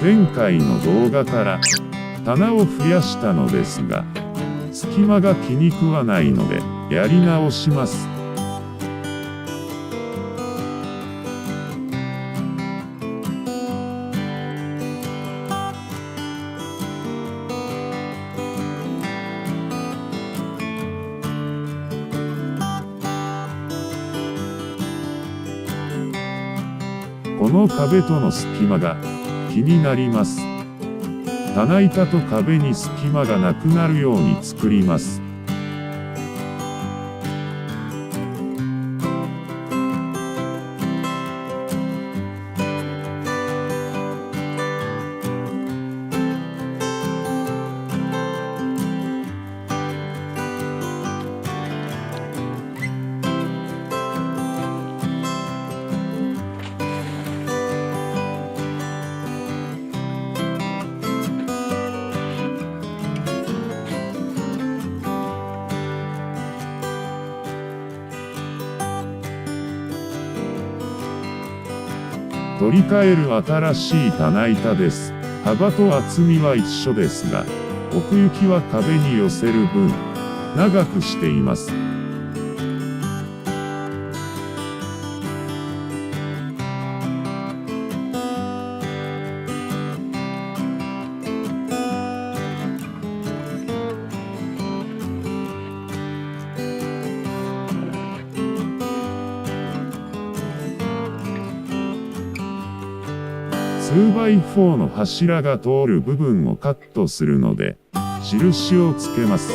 前回の動画から棚を増やしたのですが、隙間が気に食わないのでやり直します。この壁との隙間が気になります。棚板と壁に隙間がなくなるように作ります。取り替える新しい棚板です。幅と厚みは一緒ですが、奥行きは壁に寄せる分、長くしています。2x4 の柱が通る部分をカットするので、印をつけます。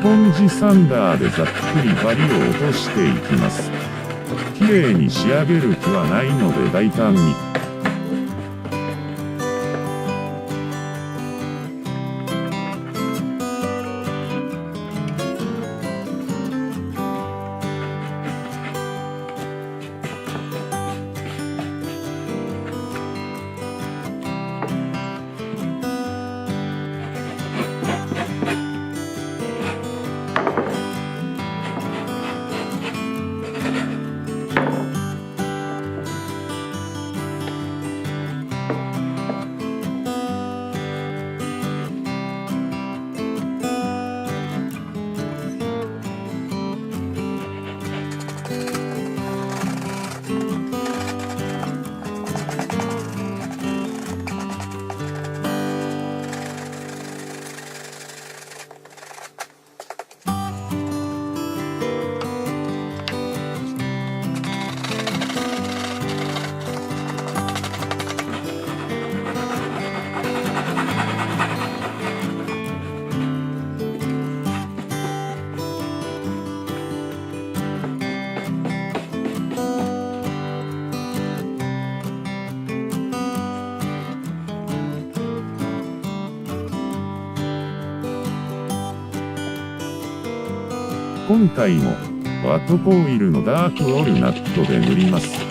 ポンジサンダーでざっくりバリを落としていきます。綺麗に仕上げる気はないので大胆に。今回もワットコイルのダークオルナットで塗ります。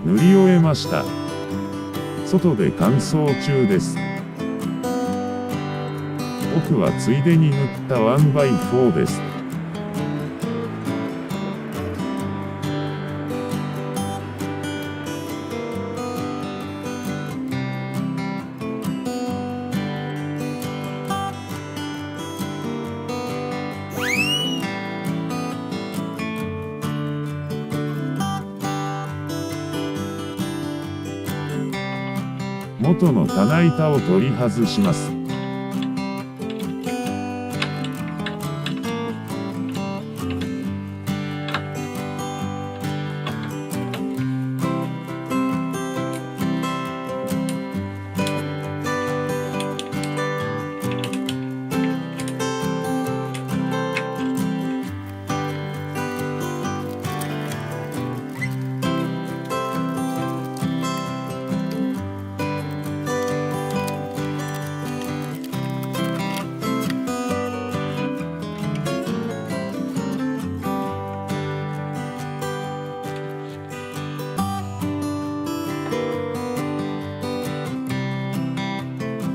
塗り終えました。外で乾燥中です。奥はついでに塗った 1x4 です。元の棚板を取り外します。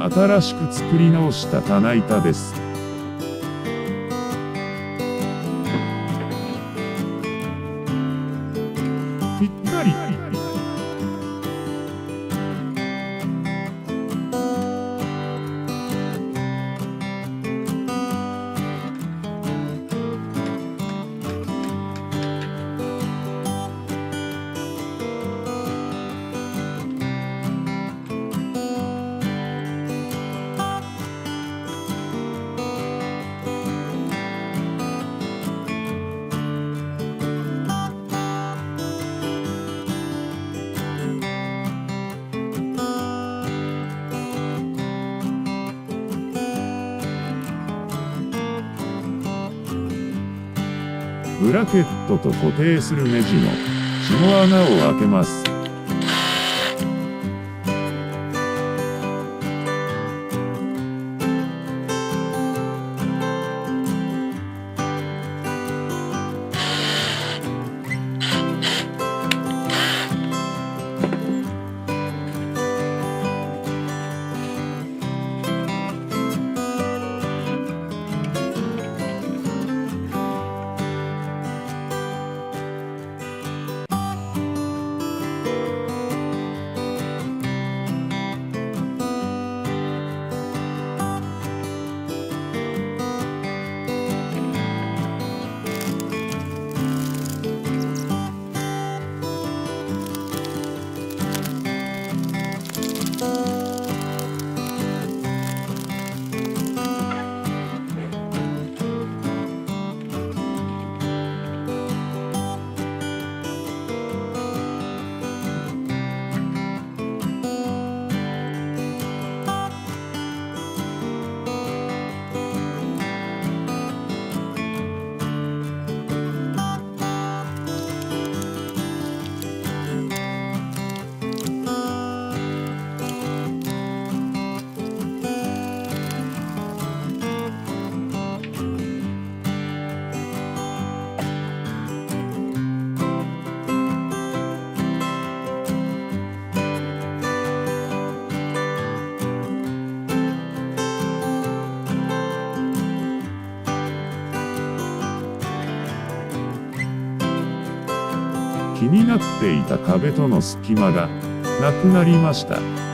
新しく作り直した棚板です。ぴったり。ブラケットと固定するネジの血の穴を開けます。気になっていた壁との隙間がなくなりました。